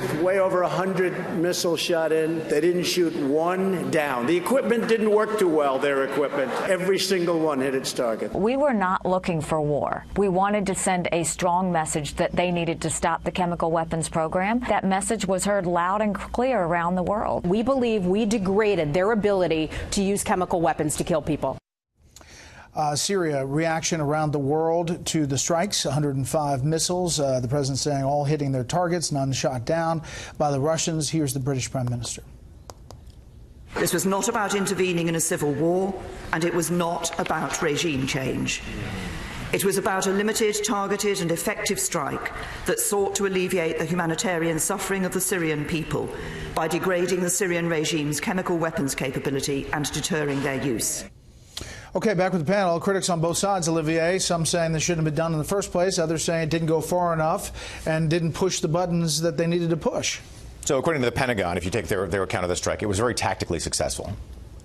with way over 100 missiles shot in. They didn't shoot one down. The equipment didn't work too well, their equipment. Every single one hit its target. We were not looking for war. We wanted to send a strong message that they needed to stop the chemical weapons program. That message was heard loud and clear around the world. We believe we degraded their ability to use chemical weapons to kill people. Syria, reaction around the world to the strikes, 105 missiles. The president saying all hitting their targets, none shot down by the Russians. Here's the British Prime Minister. This was not about intervening in a civil war, and it was not about regime change. It was about a limited, targeted and effective strike that sought to alleviate the humanitarian suffering of the Syrian people by degrading the Syrian regime's chemical weapons capability and deterring their use. Okay, back with the panel. Critics on both sides, Olivier. Some saying this shouldn't have been done in the first place. Others saying it didn't go far enough and didn't push the buttons that they needed to push. So according to the Pentagon, if you take their account of the strike, it was very tactically successful.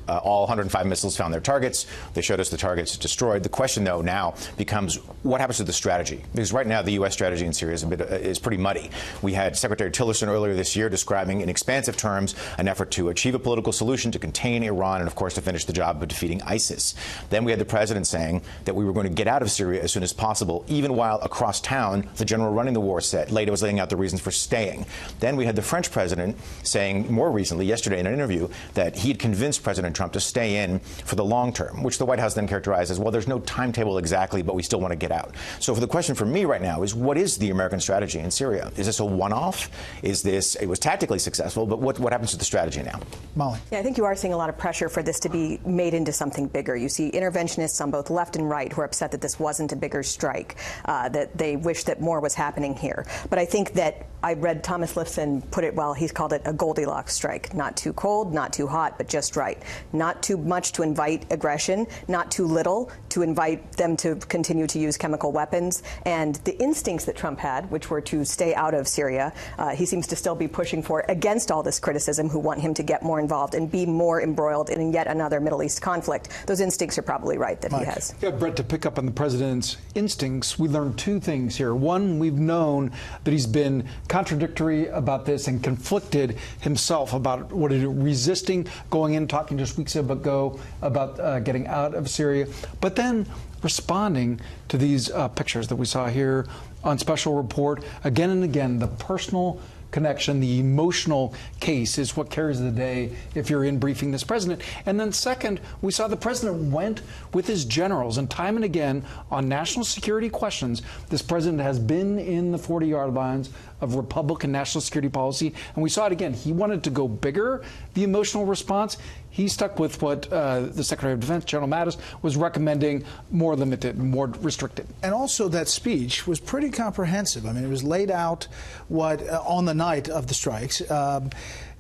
All 105 missiles found their targets. They showed us the targets destroyed. The question, though, now becomes what happens to the strategy? Because right now the U.S. strategy in Syria is pretty muddy. We had Secretary Tillerson earlier this year describing in expansive terms an effort to achieve a political solution to contain Iran and, of course, to finish the job of defeating ISIS. Then we had the president saying that we were going to get out of Syria as soon as possible, even while across town the general running the war later was laying out the reasons for staying. Then we had the French president saying more recently, yesterday in an interview, that he had convinced President Trump to stay in for the long term, which the White House then characterized as, well, there's no timetable exactly, but we still want to get out. So for the question for me right now is, what is the American strategy in Syria? Is this a one-off? Is this, it was tactically successful, but what happens to the strategy now? Molly. Yeah, I think you are seeing a lot of pressure for this to be made into something bigger. You see interventionists on both left and right who are upset that this wasn't a bigger strike, that they wish that more was happening here. But I think that I read Thomas Lifson put it well. He's called it a Goldilocks strike. Not too cold, not too hot, but just right. Not too much to invite aggression, not too little to invite them to continue to use chemical weapons. And the instincts that Trump had, which were to stay out of Syria, he seems to still be pushing for against all this criticism, who want him to get more involved and be more embroiled in yet another Middle East conflict. Those instincts are probably right that Mike. He has. Yeah, Brett, to pick up on the president's instincts, we learned two things here. One, we've known that he's been contradictory about this and conflicted himself about what it resisting going in, talking just weeks ago about getting out of Syria, but then responding to these pictures that we saw here on Special Report again and again. The personal connection, the emotional case is what carries the day if you're in briefing this president. And then second, we saw the president went with his generals, and time and again on national security questions, this president has been in the 40-yard lines of Republican national security policy, and we saw it again. He wanted to go bigger, the emotional response. He stuck with what the Secretary of Defense, General Mattis, was recommending, more limited, more restricted. And also that speech was pretty comprehensive. I mean, it was laid out what on the night of the strikes.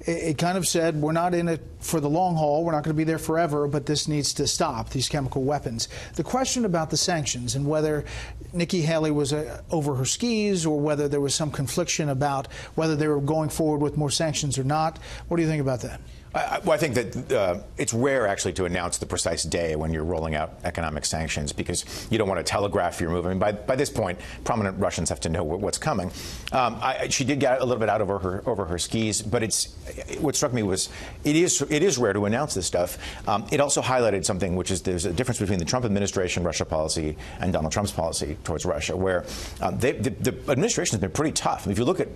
It kind of said, we're not in it for the long haul, we're not going to be there forever, but this needs to stop, these chemical weapons. The question about the sanctions and whether Nikki Haley was over her skis or whether there was some confliction about whether they were going forward with more sanctions or not, what do you think about that? Well, I think that it's rare, actually, to announce the precise day when you're rolling out economic sanctions, because you don't want to telegraph your move. I mean, by this point, prominent Russians have to know what's coming. She did get a little bit out over her skis, but what struck me was it is rare to announce this stuff. It also highlighted something, which is there's a difference between the Trump administration Russia policy and Donald Trump's policy towards Russia, where the administration has been pretty tough. If you look at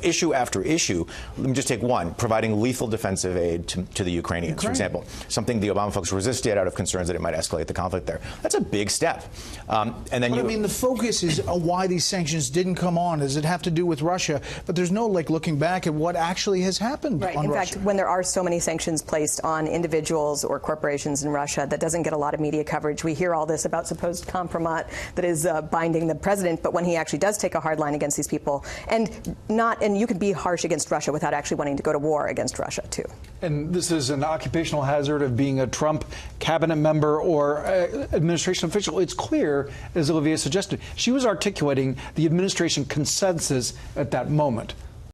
issue after issue, let me just take one: providing lethal defensive aid to the Ukrainians, for example, something the Obama folks resisted out of concerns that it might escalate the conflict there. That's a big step. And then I mean, the focus is why these sanctions didn't come on. Does it have to do with Russia? But there's no looking back at what actually has happened on In Russia. fact, when there are so many sanctions placed on individuals or corporations in Russia, that doesn't get a lot of media coverage. We hear all this about supposed compromat that is binding the president, but when he actually does take a hard line against these people, and you can be harsh against Russia without actually wanting to go to war against Russia too. And this is an occupational hazard of being a Trump cabinet member or administration official. It's clear, as Olivia suggested, she was articulating the administration consensus at that moment.